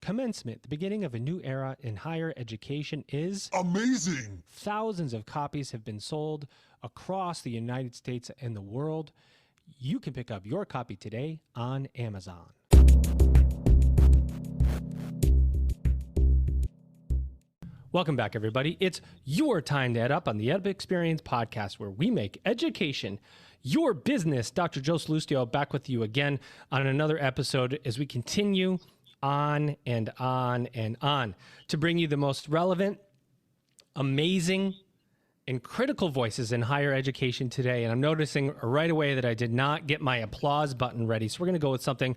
Commencement, the beginning of a new era in higher education, is amazing. Thousands of copies have been sold across the United States and the world. You can pick up your copy today on Amazon. Welcome back, everybody. It's your time to EdUp on the EdUp Experience podcast, where we make education your business. Dr. Joe Salustio back with you again on another episode as we continue on and on and on to bring you the most relevant, amazing, and critical voices in higher education today. And I'm noticing right away that I did not get my applause button ready. So we're going to go with something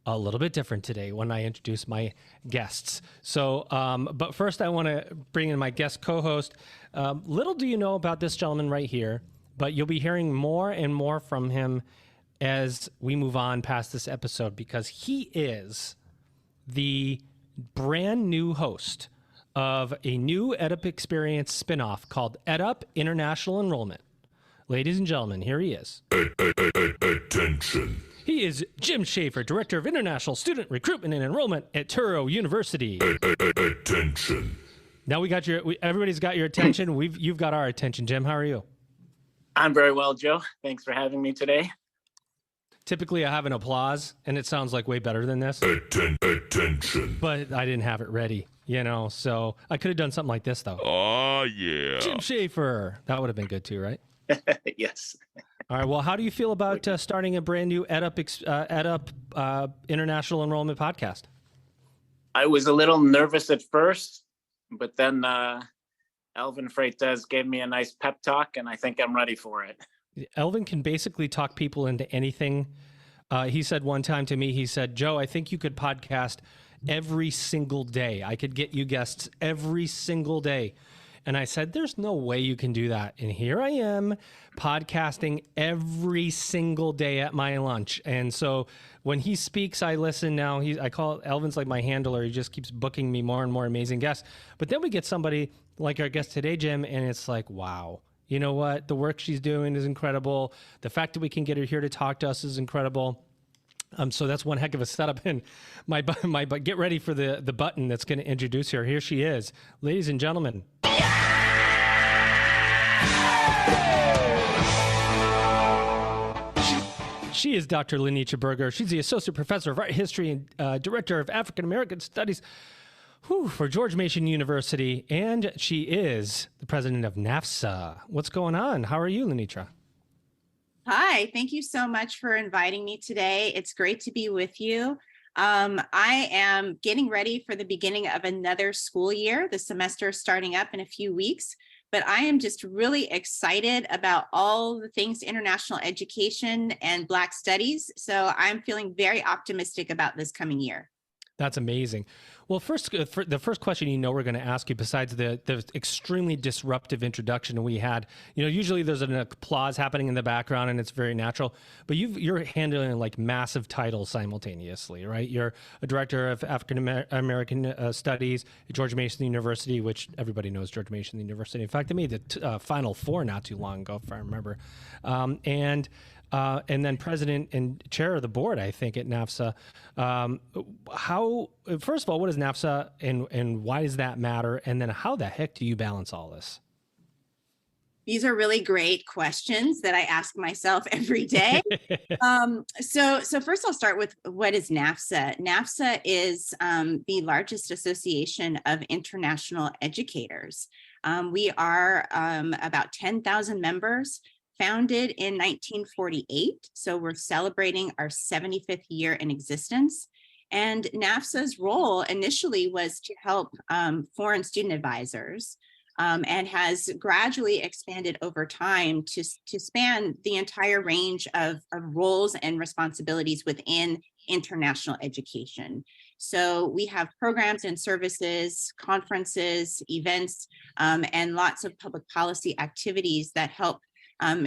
a little bit different today when I introduce my guests. So, but first I want to bring in my guest co-host. Little do you know about this gentleman right here, but you'll be hearing more and more from him as we move on past this episode, because he is the brand new host of a new EdUp Experience spinoff called EdUp International Enrollment. Ladies and gentlemen, here he is. Attention. He is Jim Schaefer, Director of International Student Recruitment and Enrollment at Touro University. Attention. Now everybody's got your attention. You've got our attention. Jim, how are you? I'm very well, Joe. Thanks for having me today. Typically, I have an applause, and it sounds like way better than this. Attention. But I didn't have it ready, so I could have done something like this, though. Oh, yeah. Jim Schaefer. That would have been good, too, right? Yes. All right. Well, how do you feel about starting a brand new EdUp International Enrollment podcast? I was a little nervous at first, but then Elvin Freitas gave me a nice pep talk, and I think I'm ready for it. Elvin can basically talk people into anything. He said one time to me, he said, Joe, I think you could podcast every single day. I could get you guests every single day. And I said, there's no way you can do that. And here I am podcasting every single day at my lunch. And so when he speaks, I listen now. I call Elvin's like my handler. He just keeps booking me more and more amazing guests. But then we get somebody like our guest today, Jim, and it's like, wow. You know what? The work she's doing is incredible. The fact that we can get her here to talk to us is incredible. So that's one heck of a setup. And but get ready for the button that's going to introduce her. Here she is, ladies and gentlemen. She is Dr. LaNitra Berger. She's the Associate Professor of Art History and Director of African American Studies for George Mason University, and she is the president of NAFSA. What's going on? How are you, LaNitra? Hi, thank you so much for inviting me today. It's great to be with you. I am getting ready for the beginning of another school year. The semester is starting up in a few weeks, but I am just really excited about all the things international education and Black studies. So I'm feeling very optimistic about this coming year. That's amazing. Well, first, the first question we're going to ask you, besides the extremely disruptive introduction we had, usually there's an applause happening in the background and it's very natural, but you're handling like massive titles simultaneously, right? You're a director of African American Studies at George Mason University, which everybody knows George Mason University. In fact, they made the Final Four not too long ago, if I remember. And then president and chair of the board, I think, at NAFSA. First of all, what is NAFSA and why does that matter? And then how the heck do you balance all this? These are really great questions that I ask myself every day. So first I'll start with what is NAFSA? NAFSA is the largest association of international educators. We are about 10,000 members. Founded in 1948, so we're celebrating our 75th year in existence. And NAFSA's role initially was to help foreign student advisors and has gradually expanded over time to span the entire range of roles and responsibilities within international education. So we have programs and services, conferences, events, and lots of public policy activities that help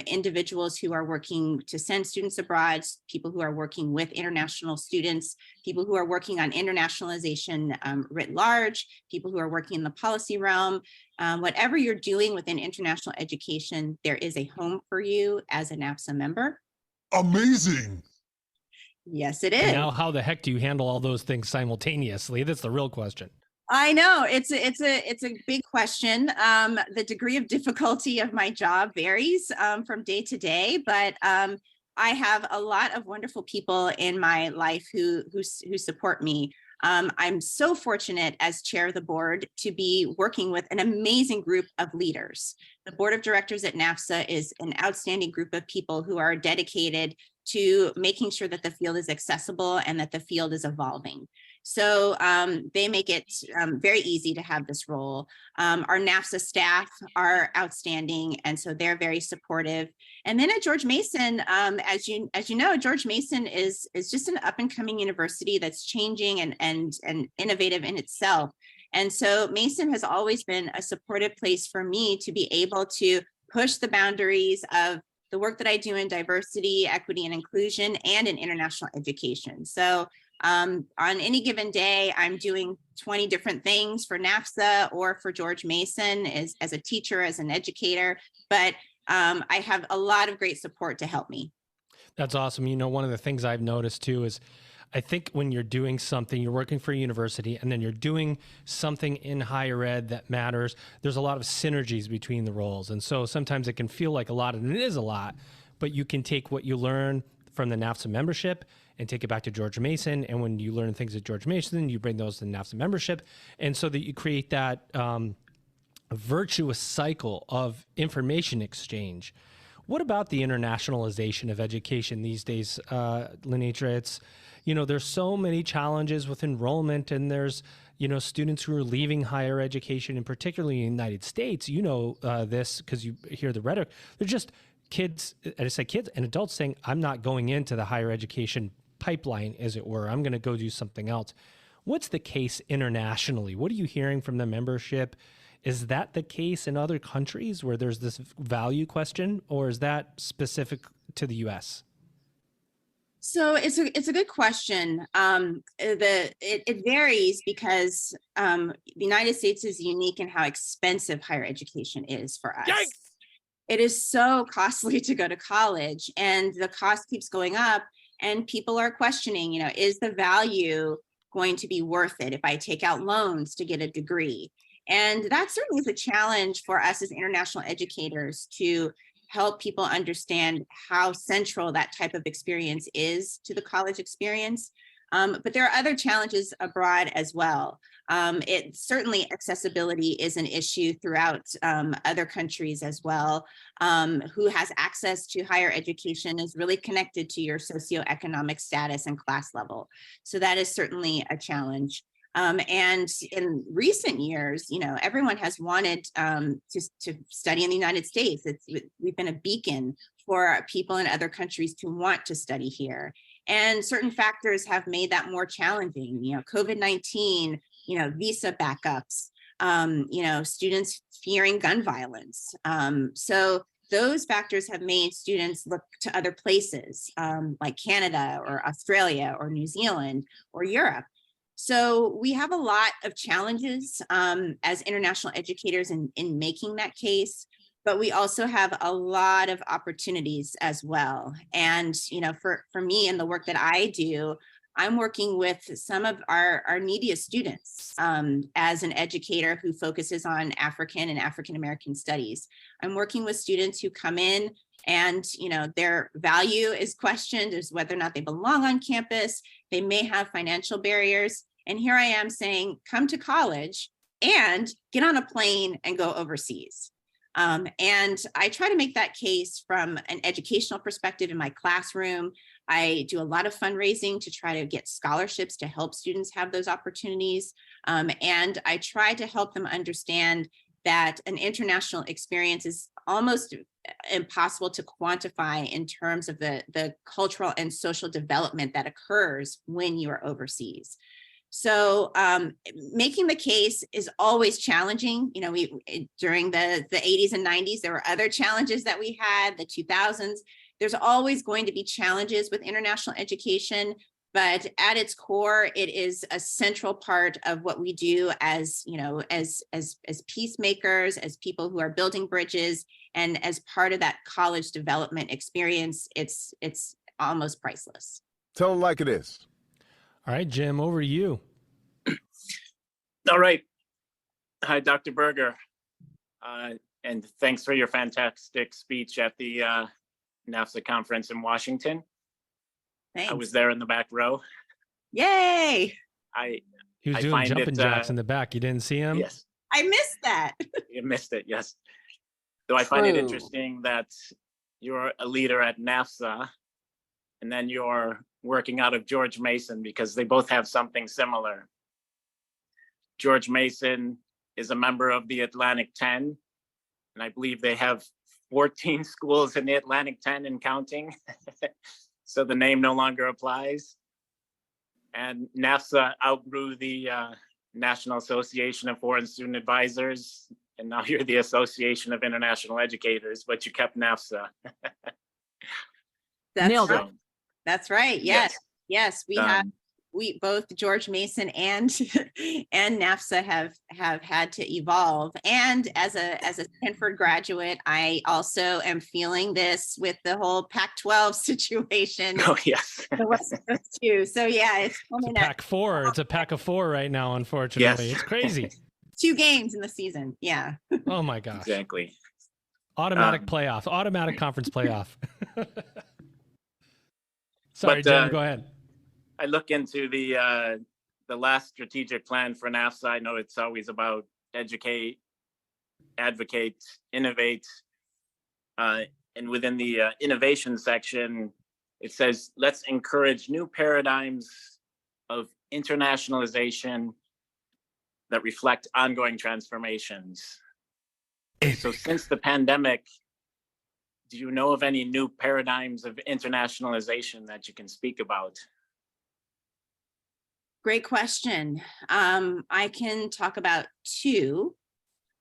individuals who are working to send students abroad, people who are working with international students, people who are working on internationalization writ large, people who are working in the policy realm. Whatever you're doing within international education, there is a home for you as a NAFSA member. Amazing. Yes, it And is. now how the heck do you handle all those things simultaneously? That's the real question. I know it's a big question. The degree of difficulty of my job varies from day to day, but I have a lot of wonderful people in my life who support me. I'm so fortunate as chair of the board to be working with an amazing group of leaders. The board of directors at NAFSA is an outstanding group of people who are dedicated to making sure that the field is accessible and that the field is evolving. So they make it very easy to have this role. Our NAFSA staff are outstanding, and so they're very supportive. And then at George Mason, as you know, George Mason is just an up and coming university that's changing and innovative in itself. And so Mason has always been a supportive place for me to be able to push the boundaries of the work that I do in diversity, equity, and inclusion, and in international education. So on any given day, I'm doing 20 different things for NAFSA or for George Mason as a teacher, as an educator, but I have a lot of great support to help me. That's awesome. You know, one of the things I've noticed too is I think when you're doing something, you're working for a university and then you're doing something in higher ed that matters, there's a lot of synergies between the roles. And so sometimes it can feel like a lot, and it is a lot, but you can take what you learn from the NAFSA membership and take it back to George Mason. And when you learn things at George Mason, you bring those to the NAFSA membership. And so that you create that virtuous cycle of information exchange. What about the internationalization of education these days, LaNitra? It's, you know, there's so many challenges with enrollment, and there's, you know, students who are leaving higher education, and particularly in the United States, you know this because you hear the rhetoric. They're just kids, I say kids and adults saying, I'm not going into the higher education pipeline, as it were. I'm going to go do something else. What's the case internationally? What are you hearing from the membership? Is that the case in other countries where there's this value question, or is that specific to the US? So it's a good question. It varies because the United States is unique in how expensive higher education is for us. Yikes! It is so costly to go to college, and the cost keeps going up, and people are questioning, you know, is the value going to be worth it if I take out loans to get a degree? And that certainly is a challenge for us as international educators to help people understand how central that type of experience is to the college experience. But there are other challenges abroad as well. It certainly accessibility is an issue throughout other countries as well. Who has access to higher education is really connected to your socioeconomic status and class level. So that is certainly a challenge. And in recent years, you know, everyone has wanted to study in the United States. We've been a beacon for people in other countries to want to study here. And certain factors have made that more challenging, you know, COVID-19, you know, visa backups, you know, students fearing gun violence. So those factors have made students look to other places like Canada or Australia or New Zealand or Europe. So we have a lot of challenges as international educators in making that case, but we also have a lot of opportunities as well. And, you know, for me and the work that I do, I'm working with some of our neediest students as an educator who focuses on African and African-American studies. I'm working with students who come in and, you know, their value is questioned as whether or not they belong on campus. They may have financial barriers. And here I am saying, come to college and get on a plane and go overseas. And I try to make that case from an educational perspective in my classroom. I do a lot of fundraising to try to get scholarships to help students have those opportunities. And I try to help them understand that an international experience is almost impossible to quantify in terms of the cultural and social development that occurs when you are overseas. So making the case is always challenging. You know, during the 80s and 90s, there were other challenges that we had, the 2000s. There's always going to be challenges with international education, but at its core, it is a central part of what we do as, you know, as peacemakers, as people who are building bridges, and as part of that college development experience. It's almost priceless. Tell them like it is. All right, Jim, over to you. All right. Hi, Dr. Berger. And thanks for your fantastic speech at the NAFSA conference in Washington. Thanks. I was there in the back row. Yay. He was I doing find jumping it, jacks in the back. You didn't see him? Yes, I missed that. you missed it. Yes. So I find it True. interesting that you're a leader at NAFSA and then you're working out of George Mason because they both have something similar. George Mason is a member of the Atlantic 10, and I believe they have 14 schools in the Atlantic 10 and counting. So the name no longer applies. And NAFSA outgrew the National Association of Foreign Student Advisors, and now you're the Association of International Educators, but you kept NAFSA. That's Nailed it. right. That's right. Yes. Yes, we both George Mason and NAFSA have had to evolve. And as a Stanford graduate, I also am feeling this with the whole Pac-12 situation. Oh, yes. The West Coast too. So yeah, it's It's a pack four. It's a pack of four right now, unfortunately. Yes. It's crazy. 2 games in the season. Yeah. Oh my gosh. Exactly. Automatic playoff, automatic conference playoff. Sorry, But, Jim, go ahead. I look into the last strategic plan for NAFSA. I know it's always about educate, advocate, innovate. And within the innovation section, it says, let's encourage new paradigms of internationalization that reflect ongoing transformations. So since the pandemic, do you know of any new paradigms of internationalization that you can speak about? Great question. I can talk about 2.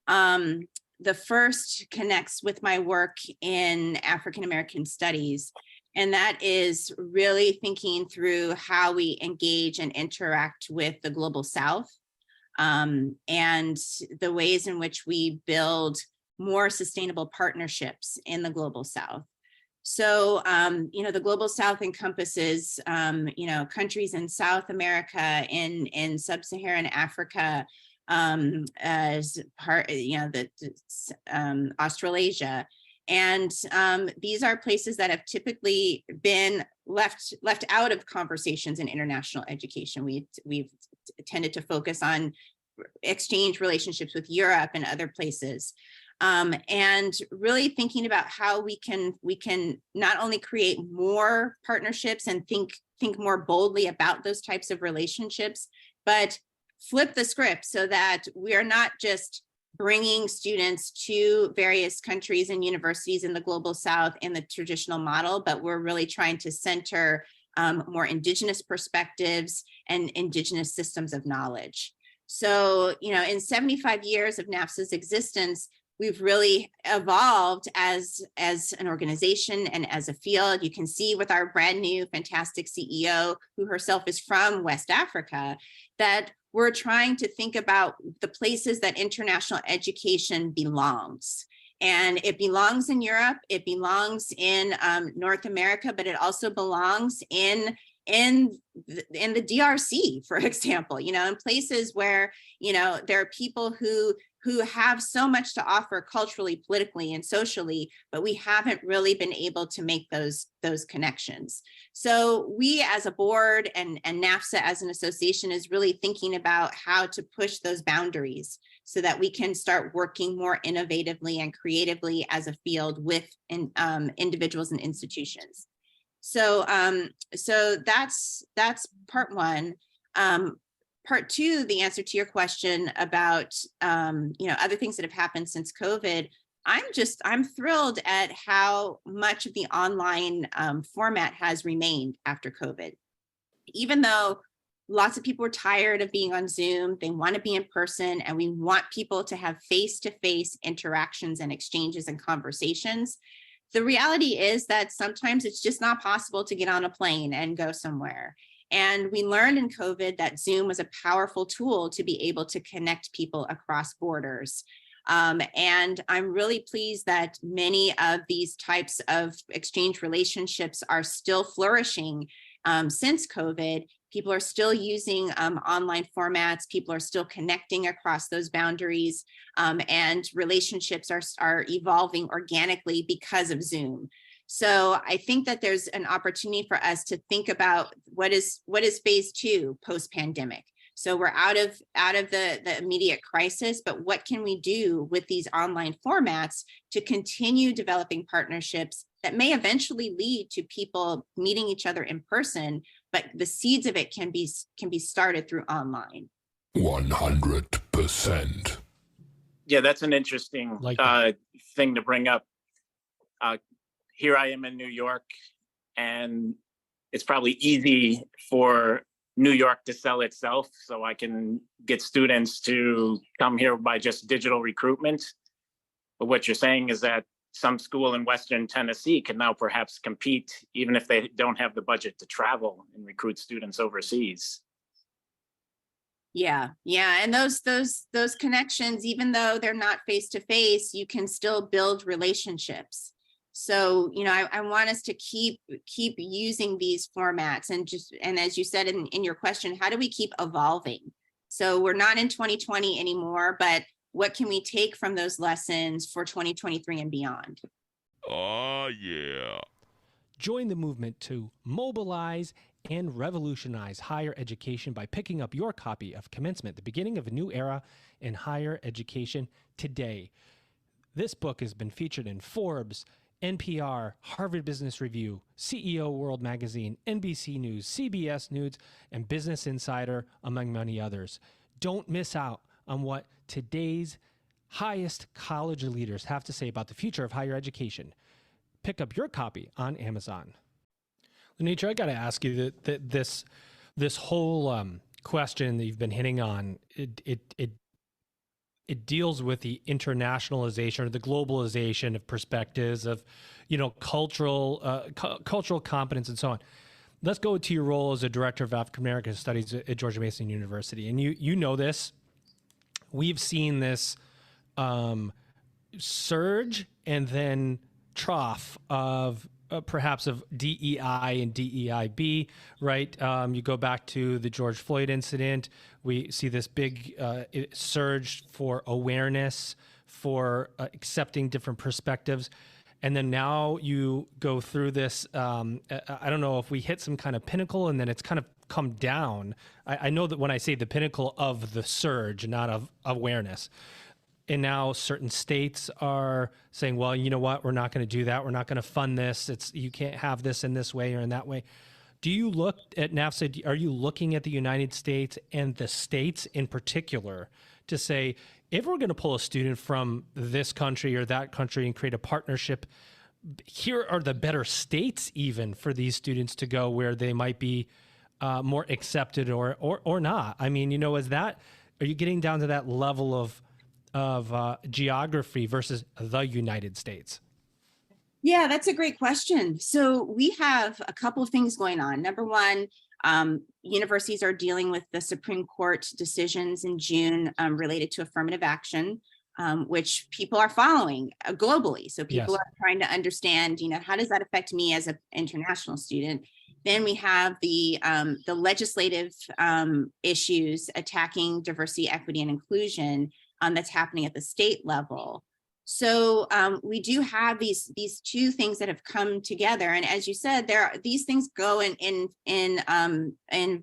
The first connects with my work in African American studies, and that is really thinking through how we engage and interact with the Global South, and the ways in which we build more sustainable partnerships in the Global South. So, the Global South encompasses, countries in South America, in Sub-Saharan Africa, as part, Australasia. And these are places that have typically been left out of conversations in international education. We've tended to focus on exchange relationships with Europe and other places. And really thinking about how we can not only create more partnerships and think more boldly about those types of relationships, but flip the script so that we are not just bringing students to various countries and universities in the Global South in the traditional model, but we're really trying to center more Indigenous perspectives and Indigenous systems of knowledge. So, in 75 years of NAFSA's existence, we've really evolved as an organization and as a field. You can see with our brand new fantastic CEO, who herself is from West Africa, that we're trying to think about the places that international education belongs. And it belongs in Europe, it belongs in North America, but it also belongs in the DRC, for example, in places where, there are people who have so much to offer culturally, politically, and socially, but we haven't really been able to make those connections. So we as a board and NAFSA as an association is really thinking about how to push those boundaries so that we can start working more innovatively and creatively as a field with individuals and institutions. So that's part 1. Part 2, the answer to your question about, other things that have happened since COVID, I'm thrilled at how much of the online format has remained after COVID. Even though lots of people are tired of being on Zoom, they want to be in person, and we want people to have face-to-face interactions and exchanges and conversations. The reality is that sometimes it's just not possible to get on a plane and go somewhere. And we learned in COVID that Zoom was a powerful tool to be able to connect people across borders. And I'm really pleased that many of these types of exchange relationships are still flourishing since COVID. People are still using online formats. People are still connecting across those boundaries, and relationships are evolving organically because of Zoom. So I think that there's an opportunity for us to think about what is phase two post-pandemic. So we're out of the immediate crisis, but what can we do with these online formats to continue developing partnerships that may eventually lead to people meeting each other in person, but the seeds of it can be started through online. 100%. Yeah, that's an interesting thing to bring up. Here I am in New York, and it's probably easy for New York to sell itself, so I can get students to come here by just digital recruitment. But what you're saying is that some school in Western Tennessee can now perhaps compete, even if they don't have the budget to travel and recruit students overseas. Yeah, and those connections, even though they're not face to face, you can still build relationships. So, I want us to keep using these formats, and as you said in your question, how do we keep evolving? So we're not in 2020 anymore, but what can we take from those lessons for 2023 and beyond? Oh, yeah. Join the movement to mobilize and revolutionize higher education by picking up your copy of Commencement, the Beginning of a New Era in Higher Education today. This book has been featured in Forbes, NPR, Harvard Business Review, CEO World Magazine, NBC News, CBS News, and Business Insider, among many others. Don't miss out on what today's highest college leaders have to say about the future of higher education. Pick up your copy on Amazon. LaNitra, I got to ask you that this whole question that you've been hitting on, it deals with the internationalization or the globalization of perspectives of, cultural competence and so on. Let's go to your role as a director of African American Studies at George Mason University. And you know this. We've seen this surge and then trough of perhaps of DEI and DEIB, right? You go back to the George Floyd incident. We see this big surge for awareness, for accepting different perspectives. And then now you go through this, I don't know if we hit some kind of pinnacle and then it's kind of come down. I know that when I say the pinnacle of the surge, not of awareness. And now certain states are saying, well, you know what, we're not going to do that. We're not going to fund this. You can't have this in this way or in that way. Do you look at NAFSA? Are you looking at the United States and the states in particular to say, if we're going to pull a student from this country or that country and create a partnership, here are the better states even for these students to go where they might be more accepted or not? I mean, are you getting down to that level of geography versus the United States? Yeah, that's a great question. So we have a couple of things going on. Number one, universities are dealing with the Supreme Court decisions in June related to affirmative action, which people are following globally. So people are trying to understand, how does that affect me as an international student? Then we have the legislative issues attacking diversity, equity, and inclusion that's happening at the state level. So we do have these two things that have come together, and as you said, these things go in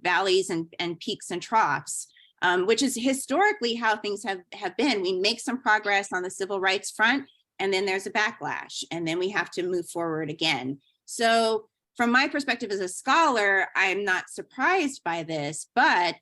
valleys and peaks and troughs, which is historically how things have been. We make some progress on the civil rights front, and then there's a backlash, and then we have to move forward again. So from my perspective as a scholar, I'm not surprised by this, but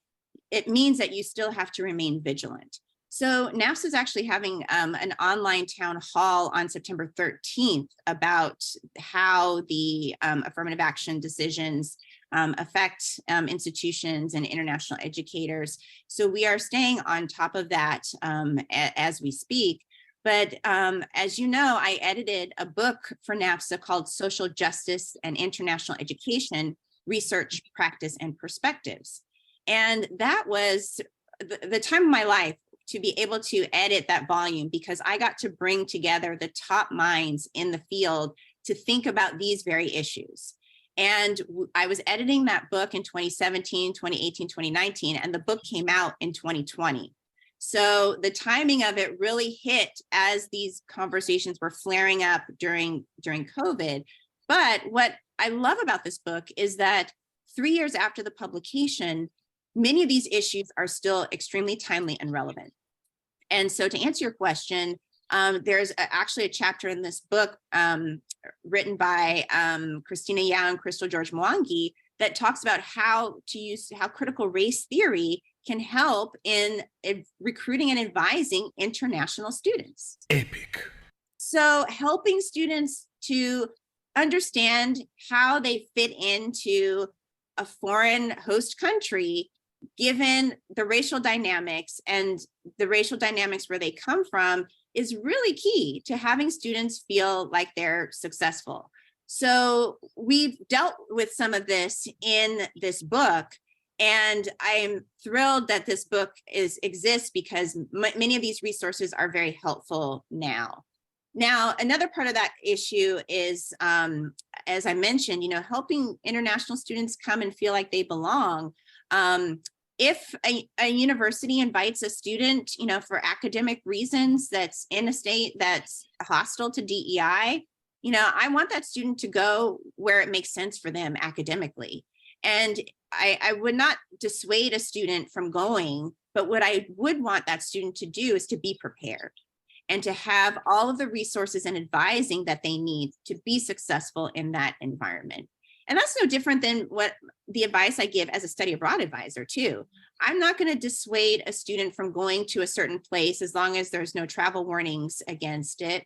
it means that you still have to remain vigilant. So NAFSA is actually having an online town hall on September 13th about how the affirmative action decisions affect institutions and international educators. So we are staying on top of that as we speak. But as you know, I edited a book for NAFSA called Social Justice and International Education, Research, Practice, and Perspectives. And that was the time of my life to be able to edit that volume, because I got to bring together the top minds in the field to think about these very issues. And I was editing that book in 2017, 2018, 2019, and the book came out in 2020. So the timing of it really hit as these conversations were flaring up during COVID. But what I love about this book is that 3 years after the publication, many of these issues are still extremely timely and relevant. And so to answer your question, there's actually a chapter in this book written by Christina Yao and Crystal George Mwangi that talks about how critical race theory can help in recruiting and advising international students. Epic. So helping students to understand how they fit into a foreign host country, given the racial dynamics and the racial dynamics where they come from, is really key to having students feel like they're successful. So we've dealt with some of this in this book, and I'm thrilled that this book exists because many of these resources are very helpful now. Now, another part of that issue is, as I mentioned, helping international students come and feel like they belong. If a university invites a student, for academic reasons that's in a state that's hostile to DEI, I want that student to go where it makes sense for them academically. And I would not dissuade a student from going, but what I would want that student to do is to be prepared and to have all of the resources and advising that they need to be successful in that environment. And that's no different than what the advice I give as a study abroad advisor too. I'm not going to dissuade a student from going to a certain place as long as there's no travel warnings against it,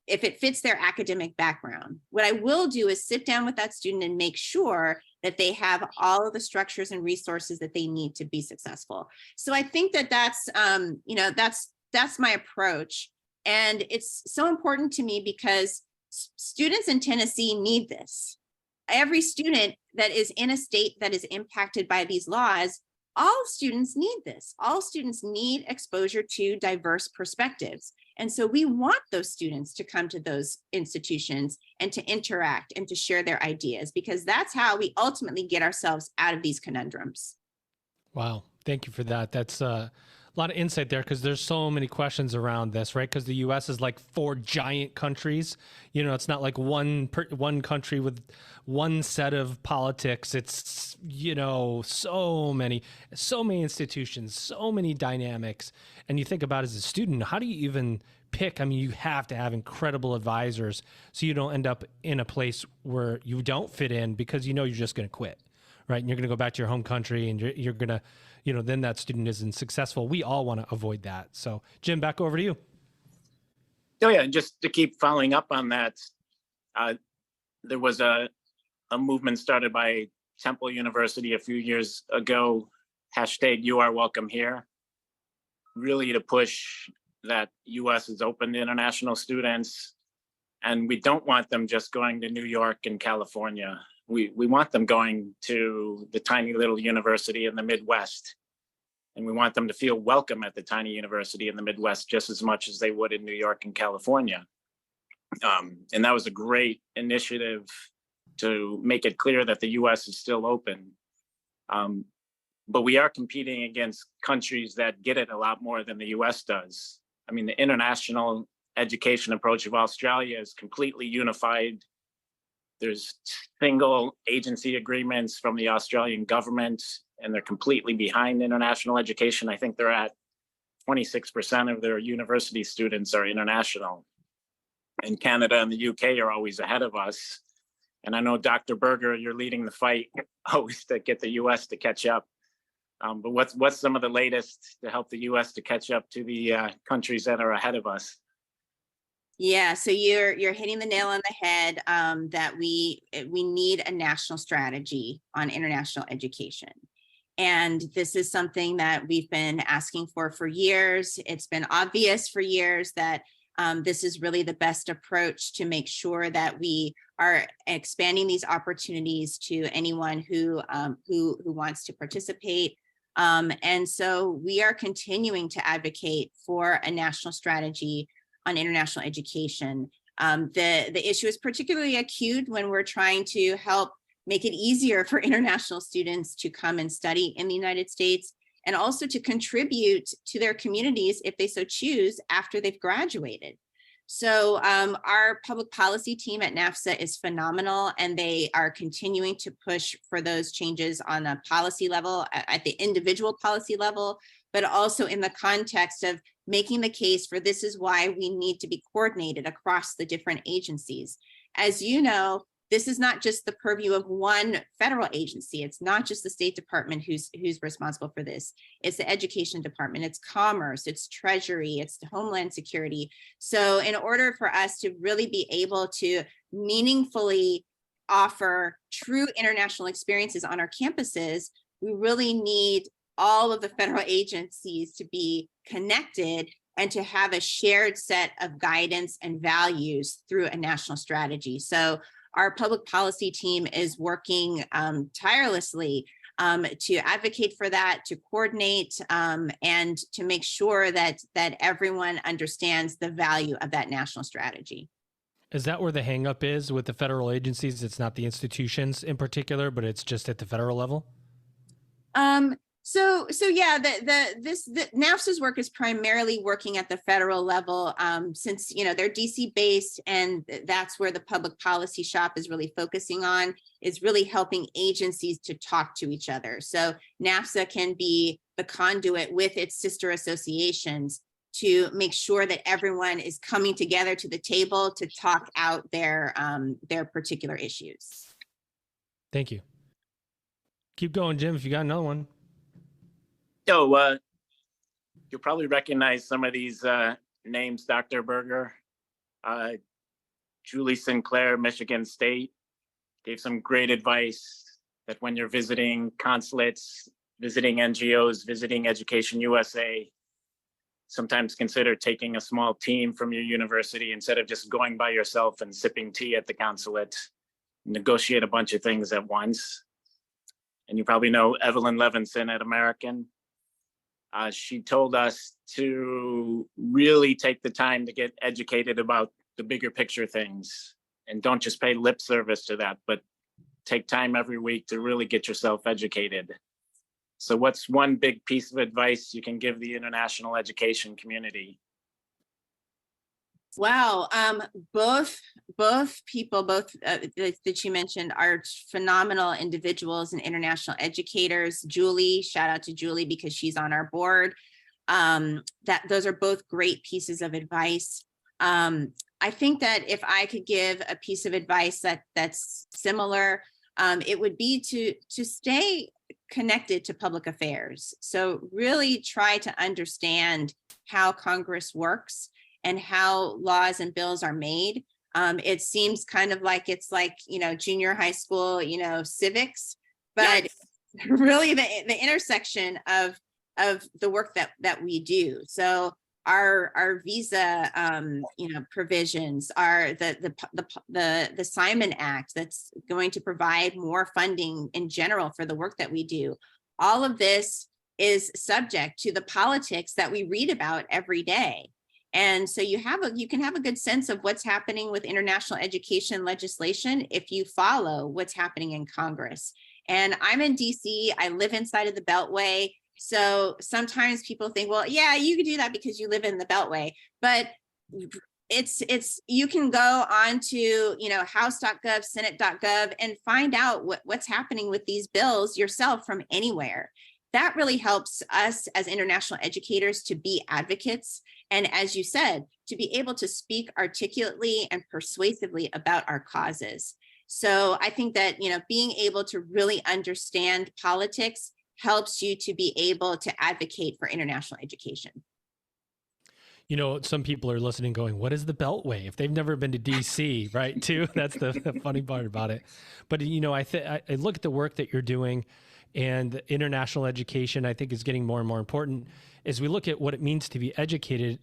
if it fits their academic background. What I will do is sit down with that student and make sure that they have all of the structures and resources that they need to be successful. So I think that that's my approach. And it's so important to me because students in Tennessee need this. Every student that is in a state that is impacted by these laws, all students need this. All students need exposure to diverse perspectives. And so we want those students to come to those institutions and to interact and to share their ideas, because that's how we ultimately get ourselves out of these conundrums. Wow. Thank you for that. That's a lot of insight there, because there's so many questions around this, right? Because the U.S. is like 4 giant countries. It's not like one country with one set of politics. It's, so many institutions, so many dynamics. And you think about, as a student, how do you even pick? I mean, you have to have incredible advisors so you don't end up in a place where you don't fit in because you're just going to quit, right? And you're going to go back to your home country and you're going to, then that student isn't successful. We all want to avoid that. So Jim, back over to you. Oh yeah, just to keep following up on that, there was a movement started by Temple University a few years ago, #YouAreWelcomeHere, really to push that US is open to international students. And we don't want them just going to New York and California. We want them going to the tiny little university in the Midwest. And we want them to feel welcome at the tiny university in the Midwest just as much as they would in New York and California. And that was a great initiative to make it clear that the US is still open. But we are competing against countries that get it a lot more than the US does. I mean, the international education approach of Australia is completely unified. There's single agency agreements from the Australian government, and they're completely behind international education. I think they're at 26% of their university students are international. And Canada and the UK are always ahead of us. And I know, Dr. Berger, you're leading the fight always to get the US to catch up. But what's some of the latest to help the US to catch up to the countries that are ahead of us? Yeah, so you're hitting the nail on the head, that we need a national strategy on international education. And this is something that we've been asking for years. It's been obvious for years that this is really the best approach to make sure that we are expanding these opportunities to anyone who wants to participate. And so we are continuing to advocate for a national strategy on international education. The issue is particularly acute when we're trying to help make it easier for international students to come and study in the United States, and also to contribute to their communities if they so choose after they've graduated. So our public policy team at NAFSA is phenomenal, and they are continuing to push for those changes on a policy level, at the individual policy level, but also in the context of making the case for this is why we need to be coordinated across the different agencies. As you know, this is not just the purview of one federal agency. It's not just the State Department who's responsible for this. It's the Education Department, it's Commerce, it's Treasury, it's the Homeland Security. So in order for us to really be able to meaningfully offer true international experiences on our campuses, we really need all of the federal agencies to be connected and to have a shared set of guidance and values through a national strategy. So our public policy team is working tirelessly to advocate for that, to coordinate, and to make sure that everyone understands the value of that national strategy. Is that where the hangup is with the federal agencies? It's not the institutions in particular, but it's just at the federal level? So yeah, the NAFSA's work is primarily working at the federal level, since they're DC based, and that's where the public policy shop is really focusing on, is really helping agencies to talk to each other. So NAFSA can be the conduit with its sister associations to make sure that everyone is coming together to the table to talk out their particular issues. Thank you. Keep going, Jim, if you got another one. So you'll probably recognize some of these names, Dr. Berger. Julie Sinclair, Michigan State, gave some great advice that when you're visiting consulates, visiting NGOs, visiting Education USA, sometimes consider taking a small team from your university instead of just going by yourself and sipping tea at the consulate. Negotiate a bunch of things at once. And you probably know Evelyn Levinson at American. She told us to really take the time to get educated about the bigger picture things, and don't just pay lip service to that, but take time every week to really get yourself educated. So what's one big piece of advice you can give the international education community? Wow, both people, that you mentioned, are phenomenal individuals and international educators. Julie, shout out to Julie because she's on our board. Those are both great pieces of advice. I think that if I could give a piece of advice that's similar, it would be to stay connected to public affairs. So really try to understand how Congress works and how laws and bills are made. It seems kind of like it's like, junior high school, civics, but yes, really the intersection of the work that we do. So our visa, provisions are the Simon Act that's going to provide more funding in general for the work that we do. All of this is subject to the politics that we read about every day. And so you can have a good sense of what's happening with international education legislation if you follow what's happening in Congress. And I'm in DC, I live inside of the Beltway. So sometimes people think, well, yeah, you can do that because you live in the Beltway, but you can go on to, house.gov, senate.gov, and find out what's happening with these bills yourself from anywhere. That really helps us as international educators to be advocates. And as you said, to be able to speak articulately and persuasively about our causes. So I think that, being able to really understand politics helps you to be able to advocate for international education. Some people are listening going, what is the Beltway? If they've never been to DC, right, too? That's the funny part about it. But, I look at the work that you're doing, and international education, I think, is getting more and more important as we look at what it means to be educated,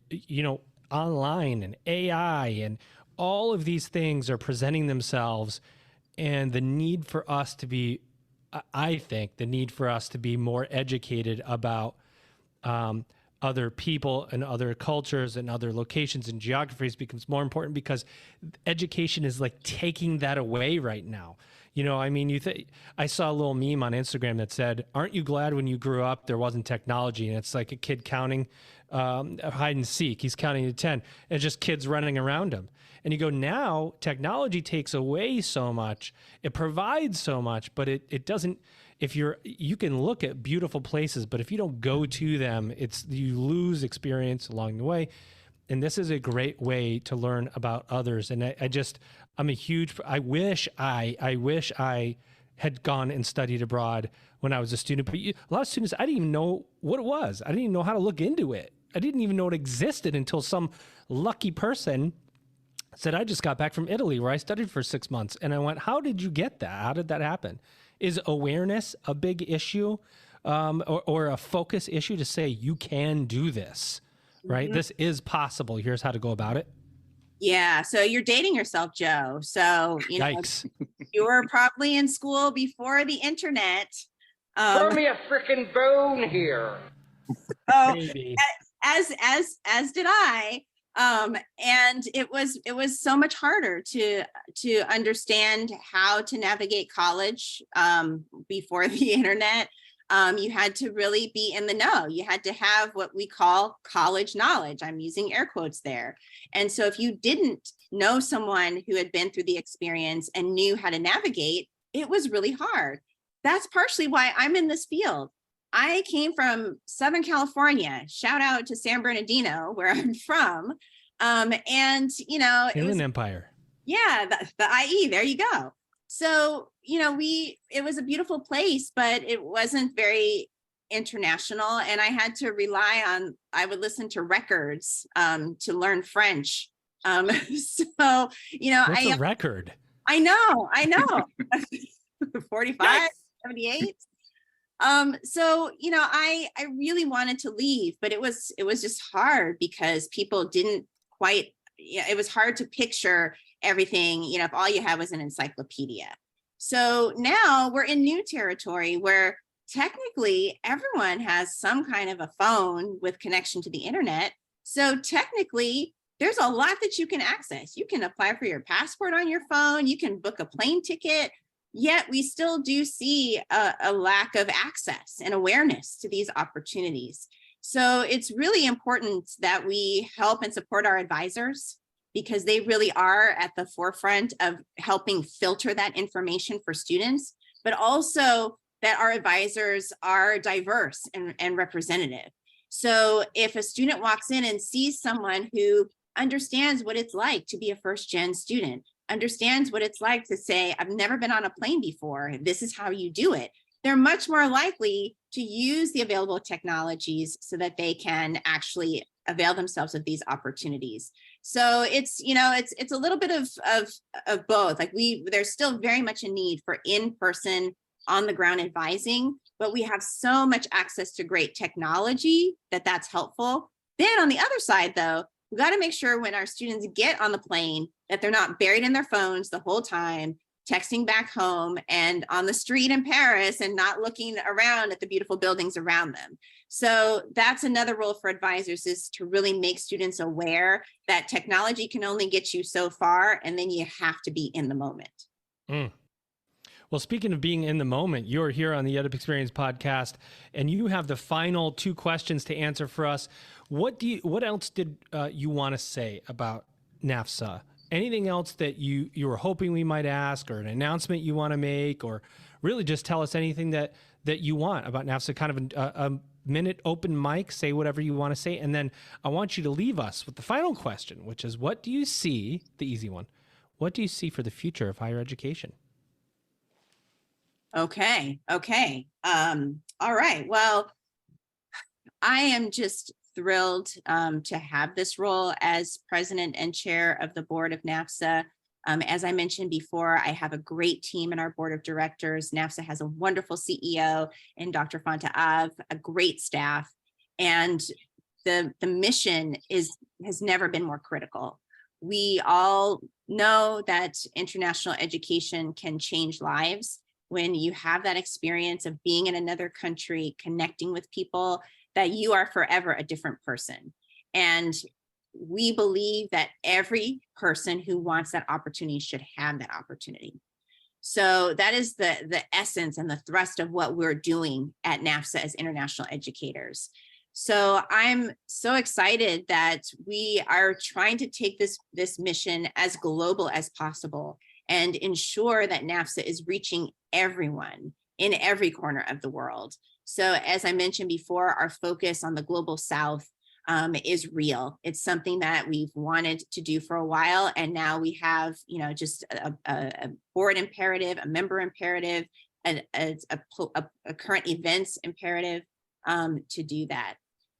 online and AI and all of these things are presenting themselves, and the need for us to be, I think, the need for us to be more educated about other people and other cultures and other locations and geographies becomes more important, because education is like taking that away right now. You know, I mean, I saw a little meme on Instagram that said, "Aren't you glad when you grew up there wasn't technology?" And it's like a kid counting hide and seek. He's counting to 10, and just kids running around him. And you go, now technology takes away so much. It provides so much, but it doesn't. If you can look at beautiful places, but if you don't go to them, you lose experience along the way. And this is a great way to learn about others. And I wish I had gone and studied abroad when I was a student. But a lot of students, I didn't even know what it was. I didn't even know how to look into it. I didn't even know it existed until some lucky person said, "I just got back from Italy where I studied for 6 months." And I went, "How did you get that? How did that happen?" Is awareness a big issue, or a focus issue to say you can do this, right? This is possible. Here's how to go about it. Yeah. So you're dating yourself, Joe. So, Yikes. you were probably in school before the internet. Throw me a freaking bone here. Oh, Maybe. as did I. And it was so much harder to understand how to navigate college before the internet. You had to really be in the know. You had to have what we call college knowledge. I'm using air quotes there. And so if you didn't know someone who had been through the experience and knew how to navigate, it was really hard. That's partially why I'm in this field. I came from Southern California. Shout out to San Bernardino, where I'm from. And it was Empire. Yeah, the IE, there you go. So, it was a beautiful place, but it wasn't very international. And I had to I would listen to records to learn French. What's a record? I know. 45, 78. I really wanted to leave, but it was just hard because people didn't quite, it was hard to picture everything, if all you had was an encyclopedia. So now we're in new territory where technically everyone has some kind of a phone with connection to the internet. So technically there's a lot that you can access. You can apply for your passport on your phone. You can book a plane ticket. Yet we still do see a lack of access and awareness to these opportunities. So it's really important that we help and support our advisors, because they really are at the forefront of helping filter that information for students, but also that our advisors are diverse and representative. So if a student walks in and sees someone who understands what it's like to be a first-gen student, understands what it's like to say, "I've never been on a plane before, this is how you do it," they're much more likely to use the available technologies so that they can actually avail themselves of these opportunities. So it's a little bit of both. Like there's still very much a need for in-person, on the ground advising, but we have so much access to great technology that's helpful. Then on the other side though, we got to make sure when our students get on the plane that they're not buried in their phones the whole time, texting back home and on the street in Paris and not looking around at the beautiful buildings around them. So that's another role for advisors, is to really make students aware that technology can only get you so far, and then you have to be in the moment. Well, speaking of being in the moment, you're here on the EdUp Experience podcast, and you have the final 2 questions to answer for us. What else did you want to say about NAFSA? Anything else that you were hoping we might ask, or an announcement you want to make, or really just tell us anything that you want about NAFSA? Kind of a minute open mic, say whatever you want to say. And then I want you to leave us with the final question, which is, what do you see, the easy one, what do you see for the future of higher education? Okay. All right. Well, I am just thrilled to have this role as president and chair of the board of NAFSA. As I mentioned before, I have a great team in our board of directors. NAFSA has a wonderful CEO in Dr. Fanta Av, a great staff, and the mission has never been more critical. We all know that international education can change lives. When you have that experience of being in another country, connecting with people, that you are forever a different person. And we believe that every person who wants that opportunity should have that opportunity. So that is the essence and the thrust of what we're doing at NAFSA as international educators. So I'm so excited that we are trying to take this mission as global as possible and ensure that NAFSA is reaching everyone in every corner of the world. So as I mentioned before, our focus on the global South is real. It's something that we've wanted to do for a while. And now we have, just a board imperative, a member imperative, a current events imperative to do that.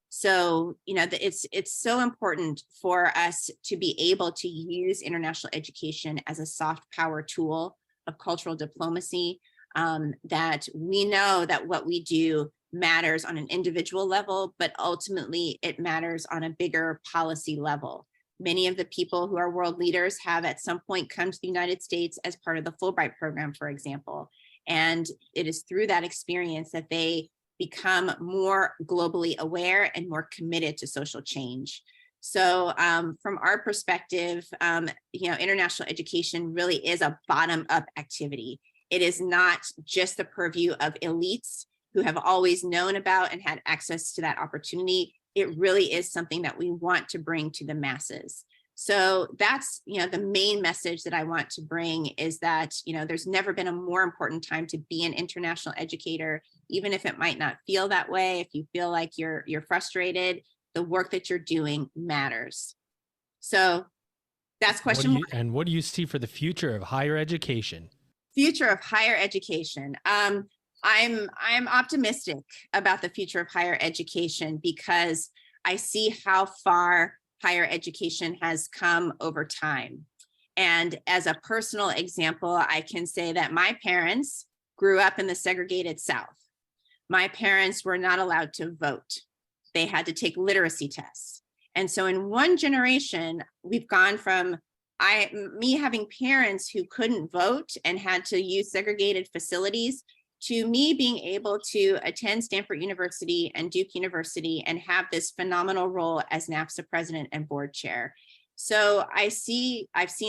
So, it's so important for us to be able to use international education as a soft power tool of cultural diplomacy, that we know that what we do matters on an individual level, but ultimately it matters on a bigger policy level. Many of the people who are world leaders have at some point come to the United States as part of the Fulbright program, for example. And it is through that experience that they become more globally aware and more committed to social change. So from our perspective, international education really is a bottom-up activity. It is not just the purview of elites who have always known about and had access to that opportunity. It really is something that we want to bring to the masses. So that's, the main message that I want to bring is that, there's never been a more important time to be an international educator, even if it might not feel that way. If you feel like you're frustrated, the work that you're doing matters. So that's question one. And what do you see for the future of higher education? Future of higher education. I'm optimistic about the future of higher education because I see how far higher education has come over time. And as a personal example, I can say that my parents grew up in the segregated South. My parents were not allowed to vote. They had to take literacy tests. And so in one generation, we've gone from me having parents who couldn't vote and had to use segregated facilities to me being able to attend Stanford University and Duke University and have this phenomenal role as NAFSA president and board chair. So I've seen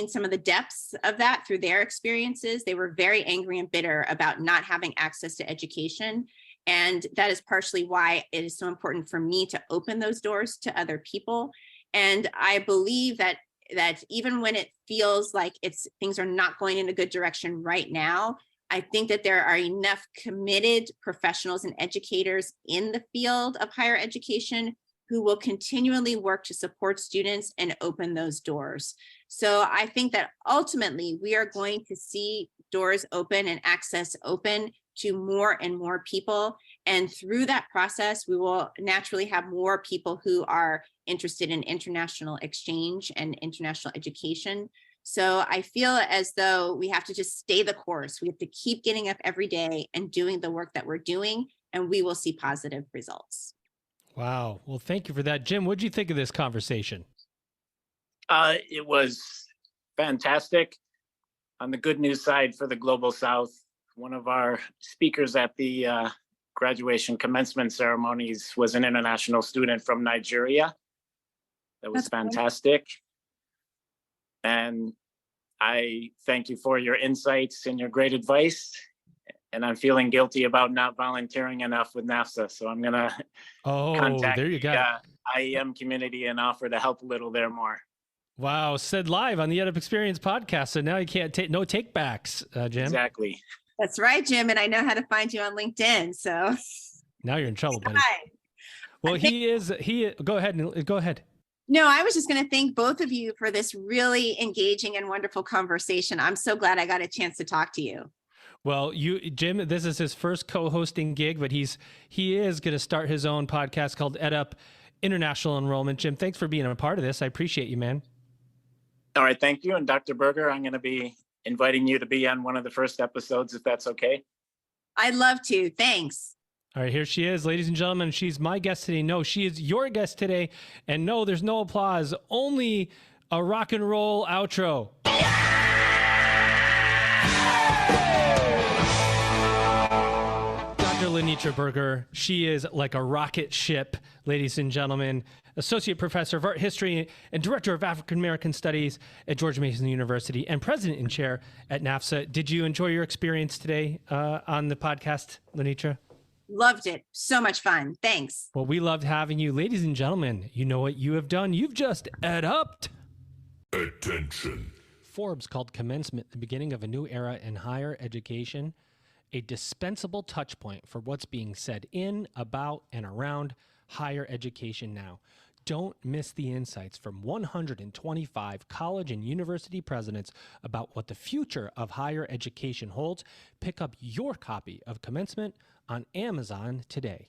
some of the depths of that through their experiences. They were very angry and bitter about not having access to education. And that is partially why it is so important for me to open those doors to other people. And I believe that even when it feels like things are not going in a good direction right now, I think that there are enough committed professionals and educators in the field of higher education who will continually work to support students and open those doors. So I think that ultimately we are going to see doors open and access open to more and more people. And through that process, we will naturally have more people who are interested in international exchange and international education. So I feel as though we have to just stay the course. We have to keep getting up every day and doing the work that we're doing, and we will see positive results. Wow. Well, thank you for that. Jim, what did you think of this conversation? It was fantastic. On the good news side for the Global South, one of our speakers at the graduation commencement ceremonies was an international student from Nigeria. That was fantastic. And I thank you for your insights and your great advice. And I'm feeling guilty about not volunteering enough with NAFSA. So I'm going to contact there you go. the IEM community and offer to help a little there more. Wow. Said live on the EdUp Experience podcast. So now you can't take no take backs, Jim. Exactly. That's right, Jim. And I know how to find you on LinkedIn. So now you're in trouble, buddy. Well, go ahead. No, I was just going to thank both of you for this really engaging and wonderful conversation. I'm so glad I got a chance to talk to you. Well, Jim, this is his first co-hosting gig, but he is going to start his own podcast called EdUp International Enrollment. Jim, thanks for being a part of this. I appreciate you, man. All right. Thank you. And Dr. Berger, I'm going to be inviting you to be on one of the first episodes, if that's okay. I'd love to. Thanks. All right, here she is, ladies and gentlemen. She's my guest today. No, she is your guest today. And no, there's no applause, only a rock and roll outro. Dr. LaNitra Berger. She is like a rocket ship, ladies and gentlemen. Associate Professor of Art History and Director of African American Studies at George Mason University and President and Chair at NAFSA. Did you enjoy your experience today on the podcast, LaNitra? Loved it. So much fun. Thanks. Well, we loved having you. Ladies and gentlemen, you know what you have done? You've just EdUp'd. Attention. Forbes called commencement the beginning of a new era in higher education, a dispensable touch point for what's being said in, about, and around higher education now. Don't miss the insights from 125 college and university presidents about what the future of higher education holds. Pick up your copy of Commencement on Amazon today.